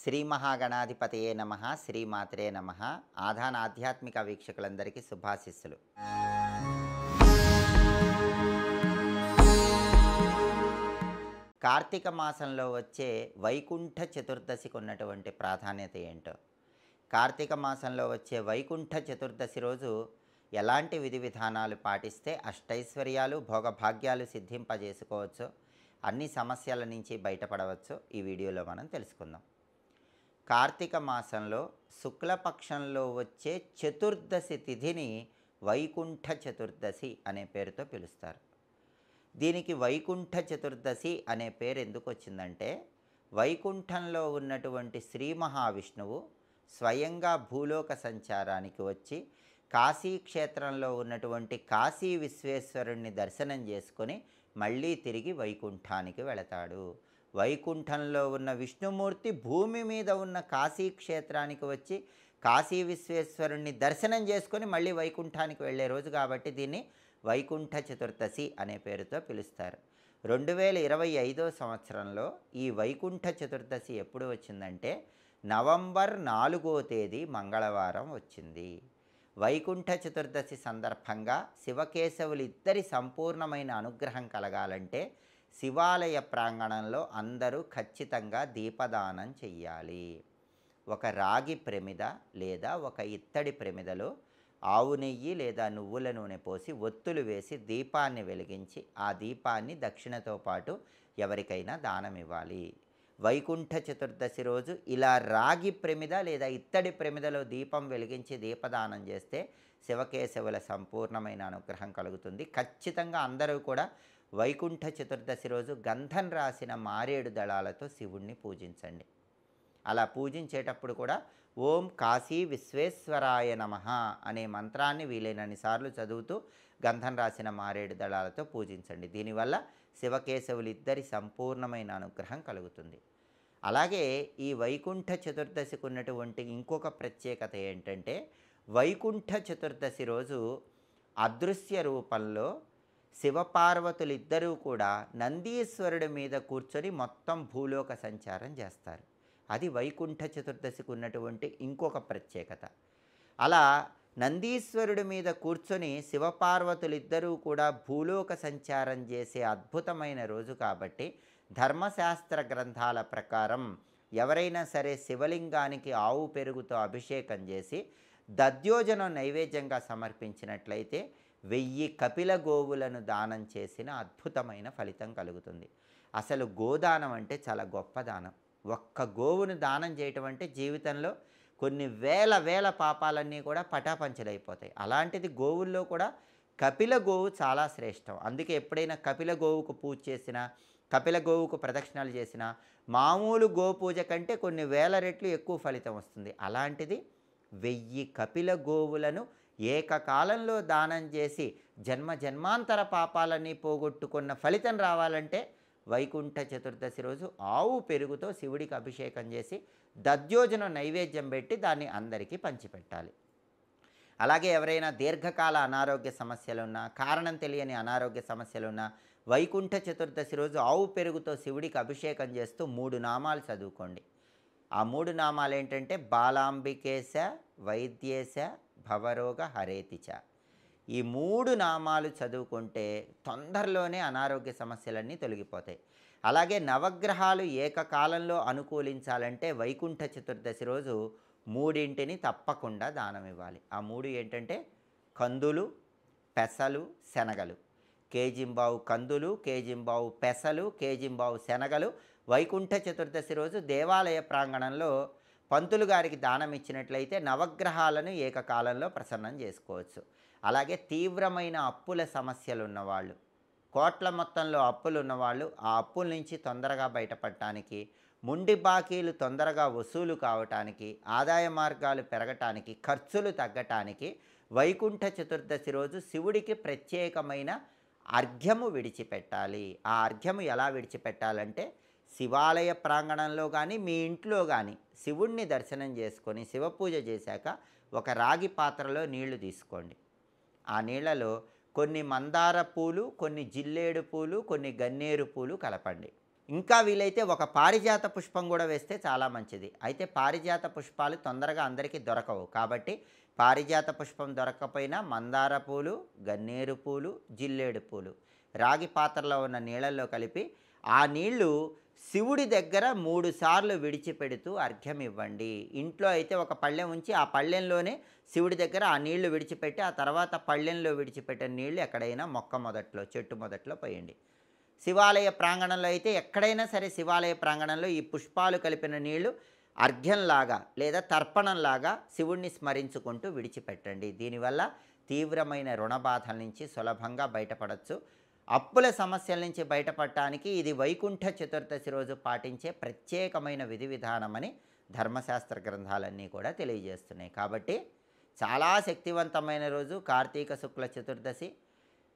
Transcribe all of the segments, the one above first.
శ్రీ మహాగణాధిపతయే నమః శ్రీమాత్రే నమః ఆధాన ఆధ్యాత్మిక వీక్షకులందరికీ శుభాశిస్సులు. కార్తీక మాసంలో వచ్చే వైకుంఠ చతుర్దశికి ఉన్నటువంటి ప్రాధాన్యత ఏంటో, కార్తీక మాసంలో వచ్చే వైకుంఠ చతుర్దశి రోజు ఎలాంటి విధి విధానాలు పాటిస్తే అష్టైశ్వర్యాలు భోగభాగ్యాలు సిద్ధింపజేసుకోవచ్చో, అన్ని సమస్యల నుంచి బయటపడవచ్చో ఈ వీడియోలో మనం తెలుసుకుందాం. కార్తీక మాసంలో శుక్లపక్షంలో వచ్చే చతుర్దశి తిథిని వైకుంఠ చతుర్దశి అనే పేరుతో పిలుస్తారు. దీనికి వైకుంఠ చతుర్దశి అనే పేరు ఎందుకు వచ్చిందంటే, వైకుంఠంలో ఉన్నటువంటి శ్రీ మహావిష్ణువు స్వయంగా భూలోక సంచారానికి వచ్చి కాశీ క్షేత్రంలో ఉన్నటువంటి కాశీ విశ్వేశ్వరుణ్ణి దర్శనం చేసుకొని మళ్ళీ తిరిగి వైకుంఠానికి వెళతాడు. వైకుంఠంలో ఉన్న విష్ణుమూర్తి భూమి మీద ఉన్న కాశీ క్షేత్రానికి వచ్చి కాశీ విశ్వేశ్వరుణ్ణి దర్శనం చేసుకొని మళ్ళీ వైకుంఠానికి వెళ్ళే రోజు కాబట్టి దీన్ని వైకుంఠ చతుర్దశి అనే పేరుతో పిలుస్తారు. 2025 సంవత్సరంలో ఈ వైకుంఠ చతుర్దశి ఎప్పుడు వచ్చిందంటే నవంబర్ 4వ తేదీ మంగళవారం వచ్చింది. వైకుంఠ చతుర్దశి సందర్భంగా శివకేశవులు ఇద్దరి సంపూర్ణమైన అనుగ్రహం కలగాలంటే శివాలయ ప్రాంగణంలో అందరూ ఖచ్చితంగా దీపదానం చెయ్యాలి. ఒక రాగి ప్రమిద లేదా ఒక ఇత్తడి ప్రమిదలో ఆవు నెయ్యి లేదా నువ్వుల నూనె పోసి ఒత్తులు వేసి దీపాన్ని వెలిగించి ఆ దీపాన్ని దక్షిణతో పాటు ఎవరికైనా దానం ఇవ్వాలి. వైకుంఠ చతుర్దశి రోజు ఇలా రాగి ప్రమిద లేదా ఇత్తడి ప్రమిదలో దీపం వెలిగించి దీపదానం చేస్తే శివకేశవుల సంపూర్ణమైన అనుగ్రహం కలుగుతుంది. ఖచ్చితంగా అందరూ కూడా వైకుంఠ చతుర్దశి రోజు గంధం రాసిన మారేడు దళాలతో శివుణ్ణి పూజించండి. అలా పూజించేటప్పుడు కూడా ఓం కాశీ విశ్వేశ్వరాయ నమః అనే మంత్రాన్ని వీలైనన్ని సార్లు చదువుతూ గంధం రాసిన మారేడు దళాలతో పూజించండి. దీనివల్ల శివకేశవులు ఇద్దరి సంపూర్ణమైన అనుగ్రహం కలుగుతుంది. అలాగే ఈ వైకుంఠ చతుర్దశికి ఉన్నటువంటి ఇంకొక ప్రత్యేకత ఏంటంటే, వైకుంఠ చతుర్దశి రోజు అదృశ్య రూపంలో శివపార్వతులిద్దరూ కూడా నందీశ్వరుడి మీద కూర్చొని మొత్తం భూలోక సంచారం చేస్తారు. అది వైకుంఠ చతుర్దశికి ఉన్నటువంటి ఇంకొక ప్రత్యేకత. అలా నందీశ్వరుడి మీద కూర్చొని శివపార్వతులిద్దరూ కూడా భూలోక సంచారం చేసే అద్భుతమైన రోజు కాబట్టి ధర్మశాస్త్ర గ్రంథాల ప్రకారం ఎవరైనా సరే శివలింగానికి ఆవు పెరుగుతో అభిషేకం చేసి దధ్యోజనం నైవేద్యంగా సమర్పించినట్లయితే 1000 కపిల గోవులను దానం చేసిన అద్భుతమైన ఫలితం కలుగుతుంది. అసలు గోదానం అంటే చాలా గొప్ప దానం. ఒక్క గోవును దానం చేయటం అంటే జీవితంలో కొన్ని వేల పాపాలన్నీ కూడా పటాపంచలైపోతాయి. అలాంటిది గోవుల్లో కూడా కపిల గోవు చాలా శ్రేష్టం. అందుకే ఎప్పుడైనా కపిల గోవుకు పూజ చేసినా, కపిల గోవుకు ప్రదక్షిణాలు చేసినా మామూలు గోపూజ కంటే కొన్ని వేల రెట్లు ఎక్కువ ఫలితం వస్తుంది. అలాంటిది 1000 కపిల గోవులను ఏకకాలంలో దానం చేసి జన్మాంతర పాపాలన్నీ పోగొట్టుకున్న ఫలితం రావాలంటే వైకుంఠ చతుర్దశి రోజు ఆవు పెరుగుతో శివుడికి అభిషేకం చేసి దధ్యోజనం నైవేద్యం పెట్టి దాన్ని అందరికీ పంచిపెట్టాలి. అలాగే ఎవరైనా దీర్ఘకాల అనారోగ్య సమస్యలున్నా, కారణం తెలియని అనారోగ్య సమస్యలున్నా వైకుంఠ చతుర్దశి రోజు ఆవు పెరుగుతో శివుడికి అభిషేకం చేస్తూ 3 నామాలు చదువుకోండి. ఆ 3 నామాలు ఏంటంటే బాలాంబికేశ వైద్యేశ భవరోగ హరేతిచ. ఈ 3 నామాలు చదువుకుంటే తొందరలోనే అనారోగ్య సమస్యలన్నీ తొలగిపోతాయి. అలాగే నవగ్రహాలు ఏకకాలంలో అనుకూలించాలంటే వైకుంఠ చతుర్దశి రోజు 3ంటిని తప్పకుండా దానం ఇవ్వాలి. ఆ 3 ఏంటంటే కందులు, పెసలు, శనగలు. కేజింబావు కందులు, కేజింబావు పెసలు, కేజింబావు శనగలు వైకుంఠ చతుర్దశి రోజు దేవాలయ ప్రాంగణంలో పంతులు గారికి దానం ఇచ్చినట్లయితే నవగ్రహాలను ఏకకాలంలో ప్రసన్నం చేసుకోవచ్చు. అలాగే తీవ్రమైన అప్పుల సమస్యలు ఉన్నవాళ్ళు, కోట్ల మొత్తంలో అప్పులు ఉన్నవాళ్ళు ఆ అప్పుల నుంచి తొందరగా బయటపడటానికి, ముండి బాకీలు తొందరగా వసూలు కావటానికి, ఆదాయ మార్గాలు పెరగటానికి, ఖర్చులు తగ్గటానికి వైకుంఠ చతుర్దశి రోజు శివుడికి ప్రత్యేకమైన అర్ఘ్యము విడిచిపెట్టాలి. ఆ అర్ఘ్యము ఎలా విడిచిపెట్టాలంటే శివాలయ ప్రాంగణంలో కానీ మీ ఇంట్లో కానీ శివుణ్ణి దర్శనం చేసుకొని శివపూజ చేశాక ఒక రాగి పాత్రలో నీళ్లు తీసుకోండి. ఆ నీళ్లలో కొన్ని మందార పూలు, కొన్ని జిల్లేడు పూలు, కొన్ని గన్నేరు పూలు కలపండి. ఇంకా వీలైతే ఒక పారిజాత పుష్పం కూడా వేస్తే చాలా మంచిది. అయితే పారిజాత పుష్పాలు తొందరగా అందరికీ దొరకవు. కాబట్టి పారిజాత పుష్పం దొరక్కపోయినా మందార పూలు, గన్నేరు పూలు, జిల్లేడు పూలు రాగి పాత్రలో ఉన్న నీళ్ళల్లో కలిపి ఆ నీళ్లు శివుడి దగ్గర 3 సార్లు విడిచిపెడుతూ అర్ఘ్యం ఇవ్వండి. ఇంట్లో అయితే ఒక పళ్ళెం ఉంచి ఆ పళ్ళెంలోనే శివుడి దగ్గర ఆ నీళ్లు విడిచిపెట్టి ఆ తర్వాత పళ్ళెంలో విడిచిపెట్టిన నీళ్లు ఎక్కడైనా మొక్క మొదట్లో, చెట్టు మొదట్లో పోయండి. శివాలయ ప్రాంగణంలో అయితే ఎక్కడైనా సరే శివాలయ ప్రాంగణంలో ఈ పుష్పాలు కలిపిన నీళ్లు అర్ఘ్యంలాగా లేదా తర్పణంలాగా శివుణ్ణి స్మరించుకుంటూ విడిచిపెట్టండి. దీనివల్ల తీవ్రమైన రుణ బాధల నుంచి సులభంగా బయటపడవచ్చు. అప్పుల సమస్యల నుంచి బయటపడటానికి ఇది వైకుంఠ చతుర్దశి రోజు పాటించే ప్రత్యేకమైన విధి విధానమని ధర్మశాస్త్ర గ్రంథాలన్నీ కూడా తెలియజేస్తున్నాయి. కాబట్టి చాలా శక్తివంతమైన రోజు కార్తీక శుక్ల చతుర్దశి.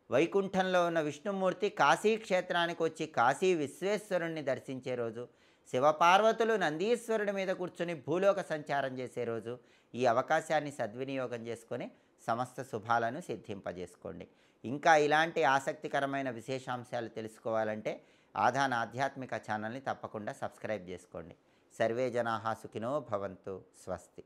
వైకుంఠంలో ఉన్న విష్ణుమూర్తి కాశీ క్షేత్రానికి వచ్చి కాశీ విశ్వేశ్వరుణ్ణి దర్శించే రోజు, శివపార్వతులు నందీశ్వరుడి మీద కూర్చొని భూలోక సంచారం చేసే రోజు. ఈ అవకాశాన్ని సద్వినియోగం చేసుకొని సమస్త శుభాలను సిద్ధింపజేసుకోండి. ఇంకా ఇలాంటి ఆసక్తికరమైన విశేషాంశాలు తెలుసుకోవాలంటే ఆధాన ఆధ్యాత్మిక ఛానల్ని తప్పకుండా సబ్స్క్రైబ్ చేసుకోండి. సర్వే జనాః సుఖినో భవంతు. స్వస్తి.